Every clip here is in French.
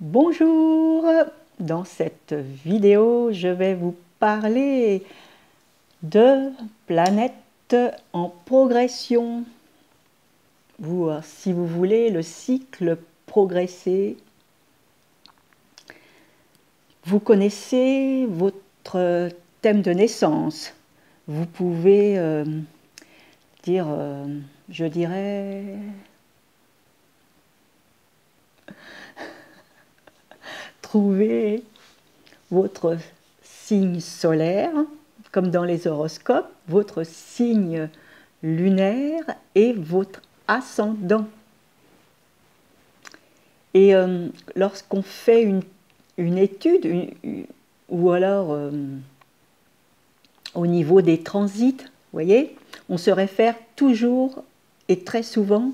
Bonjour! Dans cette vidéo, je vais vous parler de planètes en progression. Si vous voulez, le cycle progressé. Vous connaissez votre thème de naissance. Vous pouvez dire, je dirais, trouver votre signe solaire, comme dans les horoscopes, votre signe lunaire et votre ascendant. Et lorsqu'on fait une étude, ou alors au niveau des transits, vous voyez, on se réfère toujours et très souvent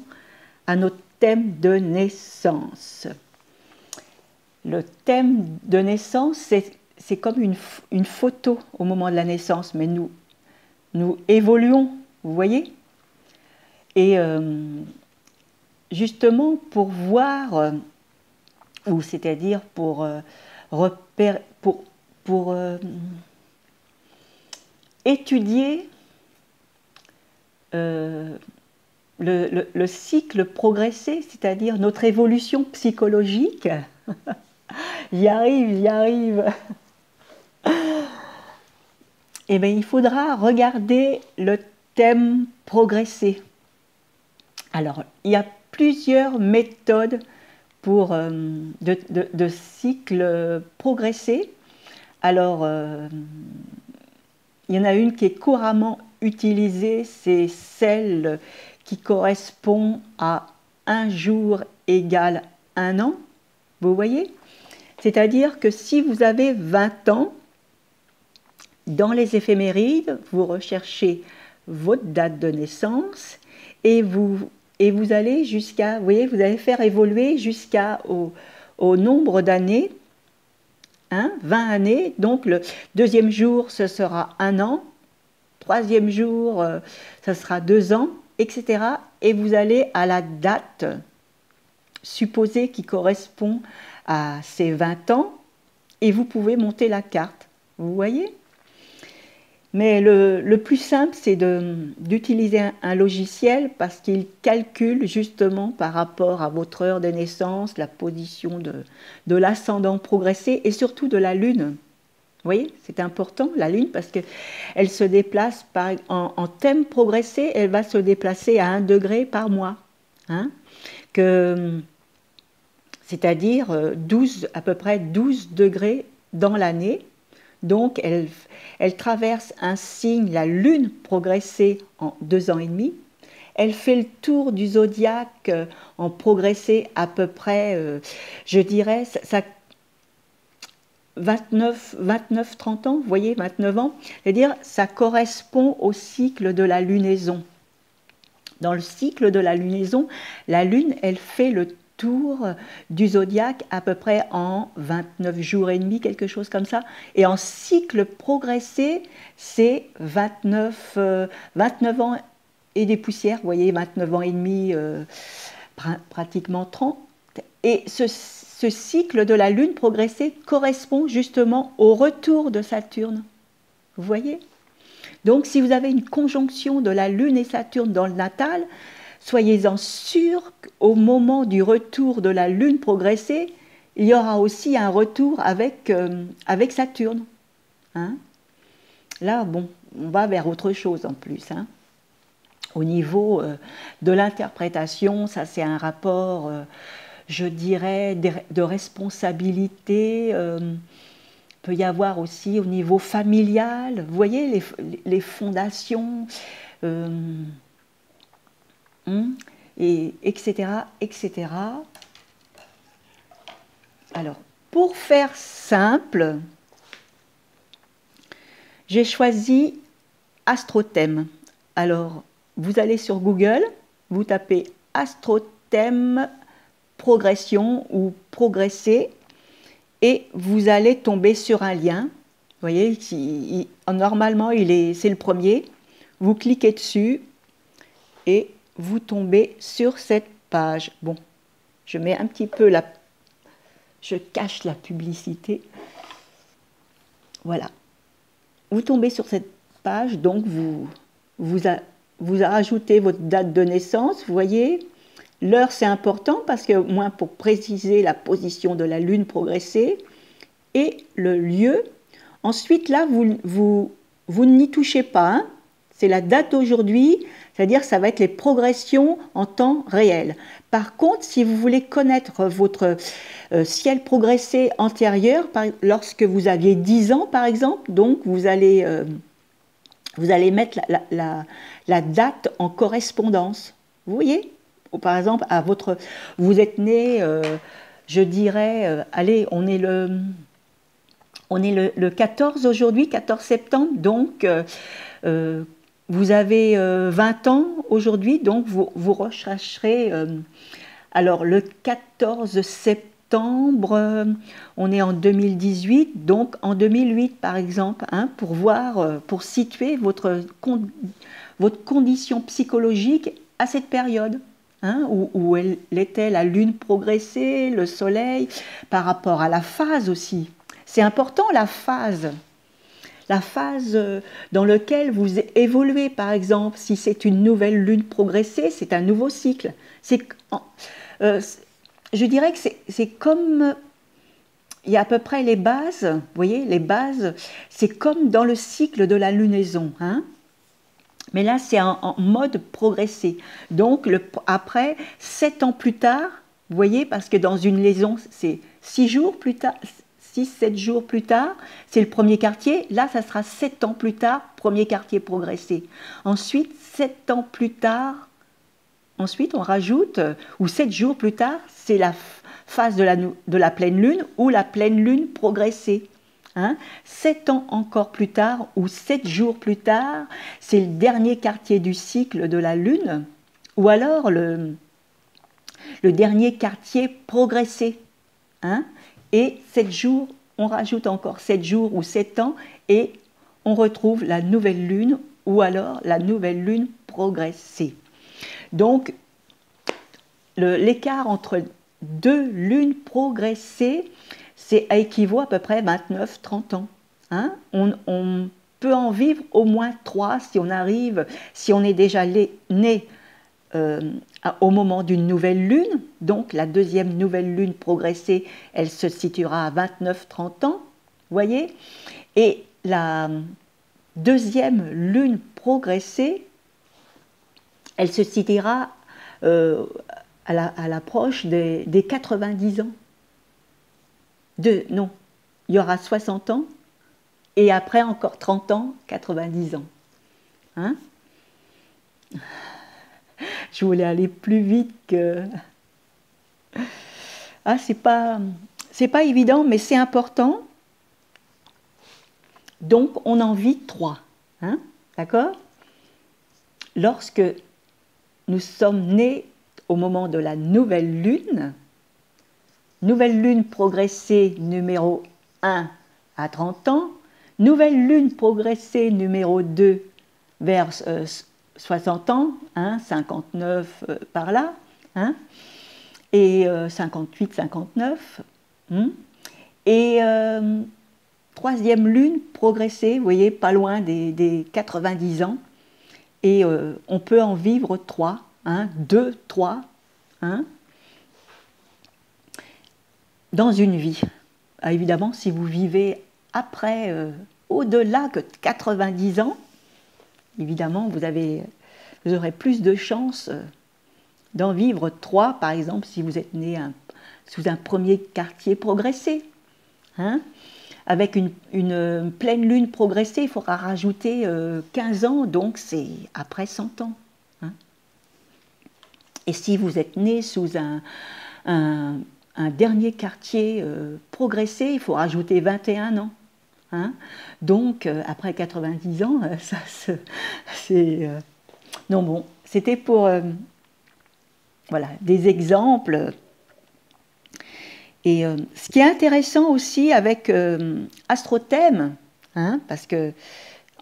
à notre thème de naissance. Le thème de naissance, c'est comme une photo au moment de la naissance, mais nous évoluons, vous voyez. Et justement, pour voir, ou c'est-à-dire pour repérer, pour étudier le cycle progressé, c'est-à-dire notre évolution psychologique. J'y arrive. Eh bien, il faudra regarder le thème progressé. Alors, il y a plusieurs méthodes pour de cycle progressé. Alors, il y en a une qui est couramment utilisée, c'est celle qui correspond à un jour égale un an. Vous voyez? C'est-à-dire que si vous avez 20 ans, dans les éphémérides, vous recherchez votre date de naissance et vous allez jusqu'à, vous voyez, vous allez faire évoluer au nombre d'années, 20 années. Donc le deuxième jour, ce sera un an, troisième jour, ce sera 2 ans, etc. Et vous allez à la date supposée qui correspond à ces 20 ans et vous pouvez monter la carte. Vous voyez ? Mais le plus simple, c'est d'utiliser un logiciel parce qu'il calcule justement par rapport à votre heure de naissance, la position de l'ascendant progressé et surtout de la Lune. Vous voyez, c'est important, la Lune, parce qu'elle se déplace en thème progressé, elle va se déplacer à 1 degré par mois. C'est-à-dire à peu près 12 degrés dans l'année. Donc, elle traverse un signe, la Lune progressée, en 2 ans et demi. Elle fait le tour du zodiaque en progressé à peu près, je dirais, 29-30 ans, vous voyez, 29 ans. C'est-à-dire, ça correspond au cycle de la lunaison. Dans le cycle de la lunaison, la Lune, elle fait le tour du zodiaque à peu près en 29 jours et demi, quelque chose comme ça. Et en cycle progressé, c'est 29 ans et des poussières, vous voyez, 29 ans et demi, pratiquement 30. Et ce cycle de la Lune progressée correspond justement au retour de Saturne. Vous voyez ? Donc, si vous avez une conjonction de la Lune et Saturne dans le natal, soyez-en sûr qu'au moment du retour de la Lune progressée, il y aura aussi un retour avec Saturne. Là, bon, on va vers autre chose en plus. Au niveau de l'interprétation, ça c'est un rapport, je dirais, de responsabilité. Peut y avoir aussi au niveau familial, vous voyez, les fondations, et etc., etc. Alors, pour faire simple, j'ai choisi Astrothème. Alors, vous allez sur Google, vous tapez Astrothème progression ou progresser, et vous allez tomber sur un lien. Vous voyez, normalement, c'est le premier. Vous cliquez dessus et vous tombez sur cette page. Bon, je mets un petit peu je cache la publicité. Voilà. Vous tombez sur cette page, donc vous rajoutez votre date de naissance, vous voyez. L'heure, c'est important parce que, au moins pour préciser la position de la Lune progressée, et le lieu. Ensuite, là, vous n'y touchez pas. Hein. C'est la date d'aujourd'hui, c'est-à-dire que ça va être les progressions en temps réel. Par contre, si vous voulez connaître votre ciel progressé antérieur, lorsque vous aviez 10 ans, par exemple, donc vous allez mettre la date en correspondance. Vous voyez ? Ou par exemple, vous êtes né, je dirais, allez, on est le 14 aujourd'hui, 14 septembre, donc vous avez 20 ans aujourd'hui, donc vous rechercherez, alors le 14 septembre, on est en 2018, donc en 2008 par exemple, hein, pour voir, pour situer votre condition psychologique à cette période. Hein, où elle était la Lune progressée, le Soleil, par rapport à la phase aussi. C'est important la phase dans laquelle vous évoluez, par exemple, si c'est une nouvelle Lune progressée, c'est un nouveau cycle. Je dirais que c'est comme, il y a à peu près les bases, vous voyez, les bases, c'est comme dans le cycle de la lunaison, hein. Mais là, c'est en mode progressé. Donc, après, 7 ans plus tard, vous voyez, parce que dans une liaison, c'est 6 jours plus tard, 6-7 jours plus tard, c'est le premier quartier. Là, ça sera 7 ans plus tard, premier quartier progressé. Ensuite, 7 ans plus tard, ensuite, on rajoute, ou 7 jours plus tard, c'est la phase de la pleine lune ou la pleine lune progressée. Hein, 7 ans encore plus tard ou 7 jours plus tard, c'est le dernier quartier du cycle de la Lune, ou alors le dernier quartier progressé. Hein, et 7 jours, on rajoute encore 7 jours ou 7 ans et on retrouve la nouvelle Lune ou alors la nouvelle Lune progressée. Donc, l'écart entre deux lunes progressées, c'est équivaut à peu près 29-30 ans. Hein, on peut en vivre au moins 3 si on est déjà né au moment d'une nouvelle lune. Donc la deuxième nouvelle lune progressée, elle se situera à 29-30 ans, vous voyez. Et la deuxième lune progressée, elle se situera à l'approche des 90 ans. Non, il y aura 60 ans, et après encore 30 ans, 90 ans. Hein? Je voulais aller plus vite que... Ah, c'est pas évident, mais c'est important. Donc, on en vit 3. Hein? D'accord? Lorsque nous sommes nés au moment de la nouvelle lune progressée numéro 1 à 30 ans, nouvelle lune progressée numéro 2 vers 60 ans, hein, 59 par là, hein, et 58, 59, et troisième lune progressée, vous voyez, pas loin des 90 ans, et on peut en vivre 3, hein, 2, 3, hein, dans une vie. Ah, évidemment, si vous vivez après, au-delà que 90 ans, évidemment, vous aurez plus de chances d'en vivre 3, par exemple, si vous êtes né sous un premier quartier progressé. Hein, avec une pleine lune progressée, il faudra rajouter 15 ans, donc c'est après 100 ans. Hein. Et si vous êtes né sous un dernier quartier progressé, il faut rajouter 21 ans. Hein. Donc, après 90 ans, c'est... Non, bon, c'était pour voilà, des exemples. Et ce qui est intéressant aussi avec Astrothème, hein, parce que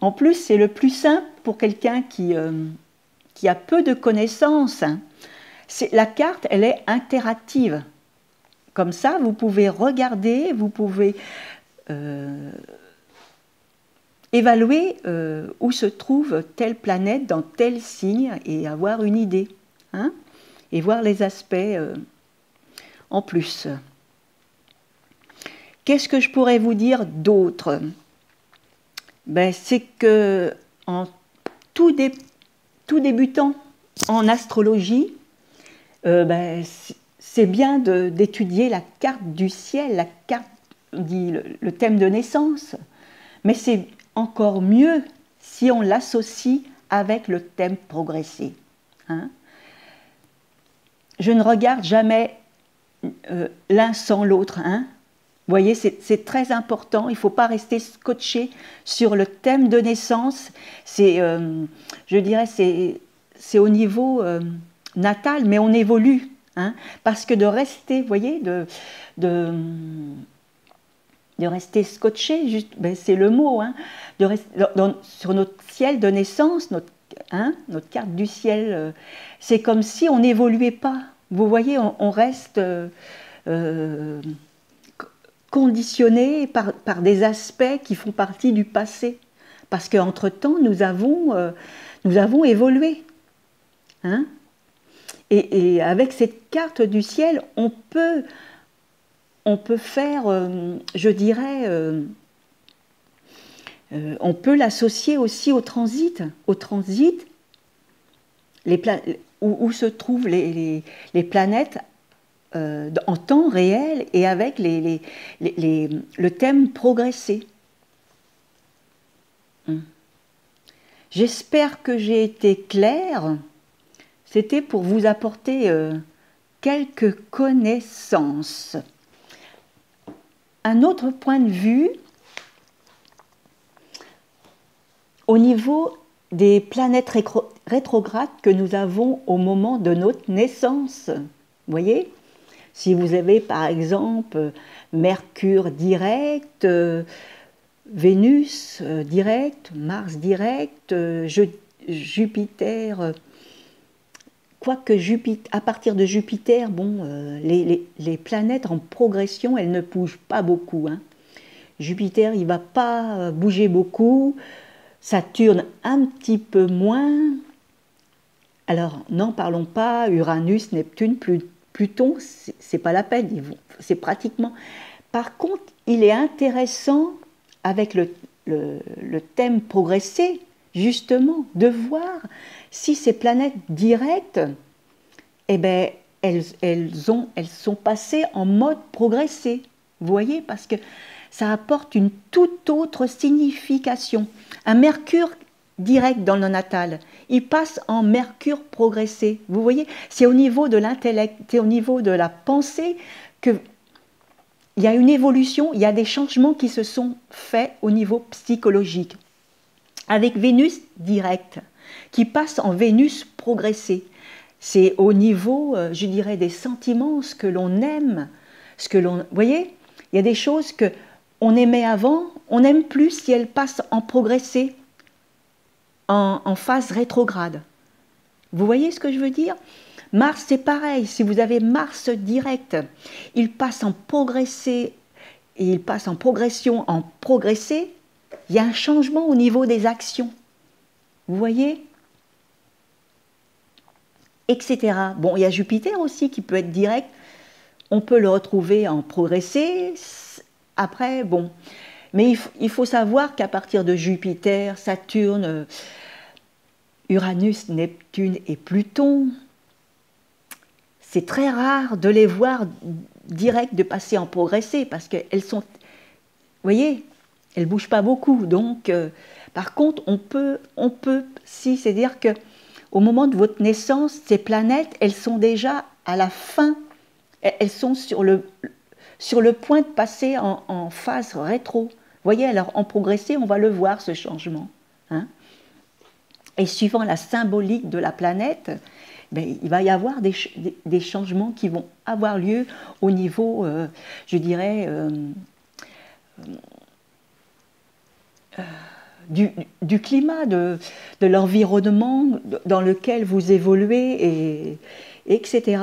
en plus c'est le plus simple pour quelqu'un qui a peu de connaissances, hein, la carte, elle est interactive. comme ça, vous pouvez regarder, vous pouvez évaluer où se trouve telle planète dans tel signe et avoir une idée, hein, et voir les aspects en plus. Qu'est-ce que je pourrais vous dire d'autre? Ben, c'est que en tout débutant en astrologie, ben, c'est bien d'étudier la carte du ciel, la carte, on dit le thème de naissance, mais c'est encore mieux si on l'associe avec le thème progressé. Hein? Je ne regarde jamais l'un sans l'autre. Hein? Vous voyez, c'est très important. Il ne faut pas rester scotché sur le thème de naissance. Je dirais, c'est au niveau natal, mais on évolue. Hein? Parce que de rester, vous voyez, de rester scotché, ben c'est le mot, hein, sur notre ciel de naissance, notre carte du ciel, c'est comme si on n'évoluait pas. Vous voyez, on reste conditionné par des aspects qui font partie du passé. Parce qu'entre-temps, nous avons évolué. Hein? Et avec cette carte du ciel, on peut faire, je dirais, on peut l'associer aussi au transit. Au transit, où se trouvent les planètes en temps réel et avec le thème progressé. J'espère que j'ai été claire. C'était pour vous apporter quelques connaissances. Un autre point de vue, au niveau des planètes rétrogrades que nous avons au moment de notre naissance. Vous voyez ? Si vous avez par exemple Mercure direct, Vénus direct, Mars direct, Jupiter, quoique à partir de Jupiter, bon, les planètes en progression, elles ne bougent pas beaucoup. Hein. Jupiter, il ne va pas bouger beaucoup. Saturne, un petit peu moins. Alors, n'en parlons pas. Uranus, Neptune, Pluton, c'est pas la peine. C'est pratiquement. Par contre, il est intéressant, avec le thème progressé, justement, de voir si ces planètes directes, eh ben, elles sont passées en mode progressé. Vous voyez, parce que ça apporte une toute autre signification. Un Mercure direct dans le natal, il passe en Mercure progressé. Vous voyez, c'est au niveau de l'intellect, c'est au niveau de la pensée qu'il y a une évolution, il y a des changements qui se sont faits au niveau psychologique. Avec Vénus direct, qui passe en Vénus progressé. C'est au niveau, je dirais, des sentiments, ce que l'on aime, vous voyez, il y a des choses que on aimait avant, on n'aime plus si elles passent en progressé, en phase rétrograde. Vous voyez ce que je veux dire? Mars, c'est pareil. Si vous avez Mars direct, il passe en progressé, et il passe en progression, en progressé, il y a un changement au niveau des actions. Vous voyez? Etc. Bon, il y a Jupiter aussi qui peut être direct. On peut le retrouver en progressé. Après, bon. Mais il faut savoir qu'à partir de Jupiter, Saturne, Uranus, Neptune et Pluton, c'est très rare de les voir direct de passer en progressé parce qu'elles sont, vous voyez, elles ne bougent pas beaucoup. Donc, par contre, on peut, c'est-à-dire que au moment de votre naissance, ces planètes, elles sont déjà à la fin, elles sont sur le point de passer en phase rétro. Vous voyez, alors en progressé, on va le voir, ce changement. Hein. Et suivant la symbolique de la planète, ben, il va y avoir des changements qui vont avoir lieu au niveau, je dirais, du climat, de l'environnement dans lequel vous évoluez, etc.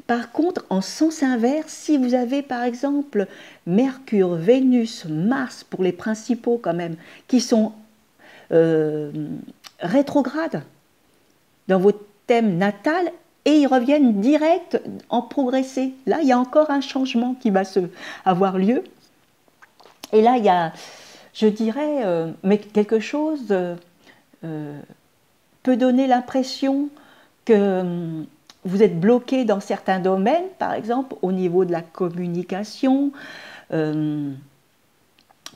Par contre, en sens inverse, si vous avez par exemple Mercure, Vénus, Mars, pour les principaux quand même, qui sont rétrogrades dans votre thème natal, et ils reviennent direct en progressé. Là, il y a encore un changement qui va avoir lieu. Et là, il y a, je dirais, mais quelque chose peut donner l'impression que vous êtes bloqué dans certains domaines, par exemple au niveau de la communication.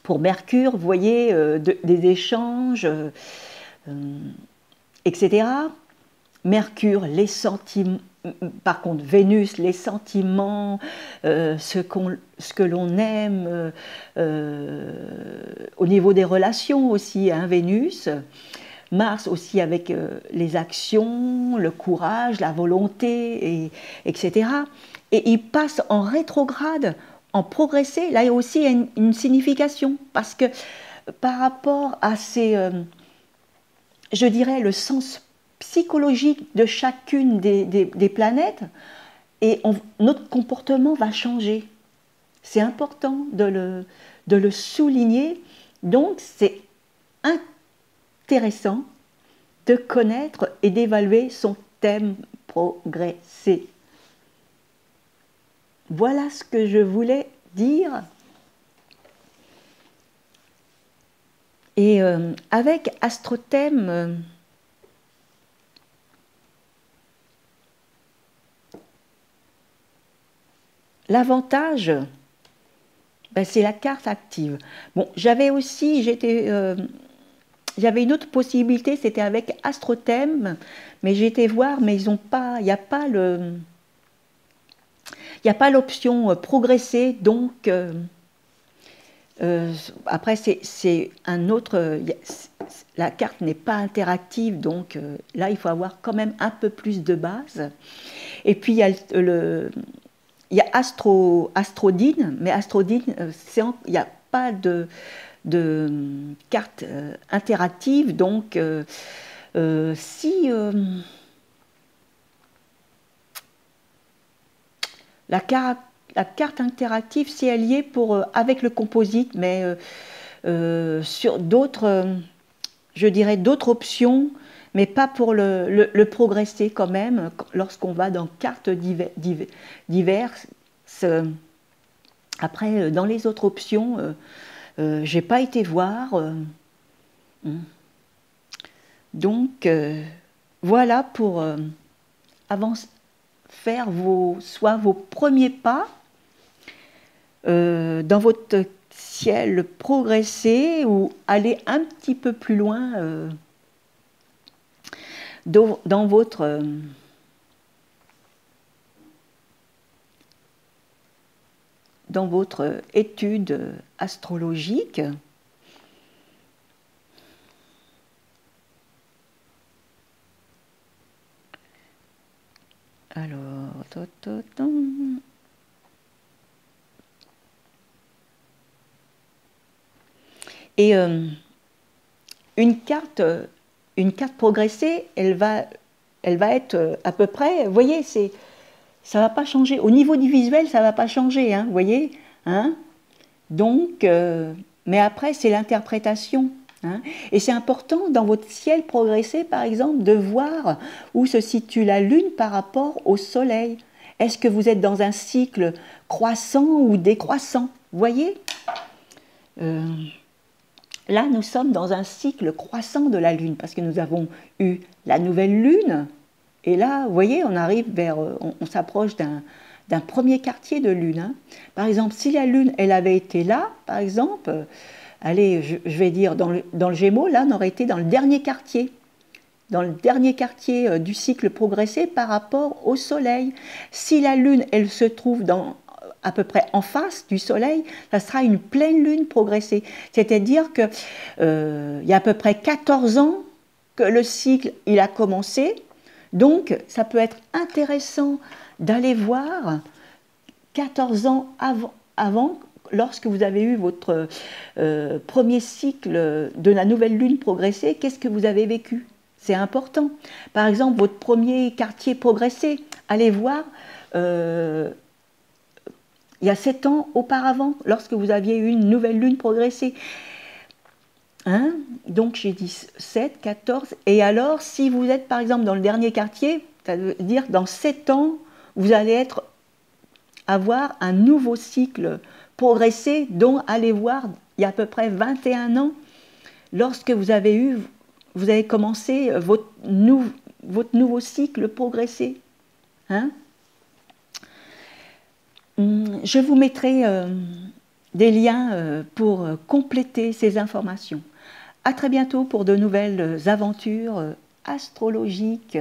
Pour Mercure, vous voyez, des échanges, etc. Mercure, les sentiments. Par contre, Vénus, les sentiments, ce que l'on aime, au niveau des relations aussi, hein, Vénus. Mars aussi avec les actions, le courage, la volonté, etc. Et il passe en rétrograde, en progressé. Là, il y a aussi une signification, parce que par rapport à ces, je dirais, le sens psychologique de chacune des planètes, et notre comportement va changer. C'est important de le souligner. Donc, c'est intéressant de connaître et d'évaluer son thème progressé. Voilà ce que je voulais dire. Et avec Astrothème, l'avantage, ben, c'est la carte active. Bon, j'avais une autre possibilité, c'était avec Astrothème, mais j'ai été voir, mais il n'y a pas l'option progresser, donc après c'est un autre. La carte n'est pas interactive, donc là il faut avoir quand même un peu plus de base. Et puis il y a Astrodine, mais Astrodine, il n'y a pas de carte interactive, donc si la carte interactive, si elle y est avec le composite, mais sur d'autres, je dirais d'autres options, mais pas pour le progresser quand même, lorsqu'on va dans cartes diverses. Après, dans les autres options, j'ai pas été voir. Donc, voilà pour faire soit vos premiers pas dans votre ciel progressé, ou aller un petit peu plus loin dans votre étude astrologique. Alors, et une carte progressée, elle va être à peu près, vous voyez, ça ne va pas changer. Au niveau du visuel, ça ne va pas changer, hein, vous voyez, hein. Donc, mais après, c'est l'interprétation. Hein. Et c'est important dans votre ciel progressé, par exemple, de voir où se situe la Lune par rapport au Soleil. Est-ce que vous êtes dans un cycle croissant ou décroissant? Vous voyez, là, nous sommes dans un cycle croissant de la Lune, parce que nous avons eu la nouvelle Lune, et là, vous voyez, on arrive on s'approche d'un premier quartier de Lune. Hein. Par exemple, si la Lune, elle avait été là, par exemple, allez, je vais dire, dans le Gémeaux, là, on aurait été dans le dernier quartier du cycle progressé par rapport au Soleil. Si la Lune, elle se trouve à peu près en face du Soleil, ça sera une pleine Lune progressée. C'est-à-dire qu'il y a à peu près 14 ans que le cycle il a commencé. Donc, ça peut être intéressant d'aller voir 14 ans avant, lorsque vous avez eu votre premier cycle de la nouvelle lune progressée, qu'est-ce que vous avez vécu? C'est important. Par exemple, votre premier quartier progressé, allez voir il y a 7 ans auparavant, lorsque vous aviez eu une nouvelle lune progressée. Hein? Donc j'ai dit 7, 14, et alors si vous êtes par exemple dans le dernier quartier, c'est-à-dire dans 7 ans, vous allez avoir un nouveau cycle progressé dont allez voir il y a à peu près 21 ans, lorsque vous avez commencé votre nouveau cycle progressé. Hein? Je vous mettrai des liens pour compléter ces informations. À très bientôt pour de nouvelles aventures astrologiques.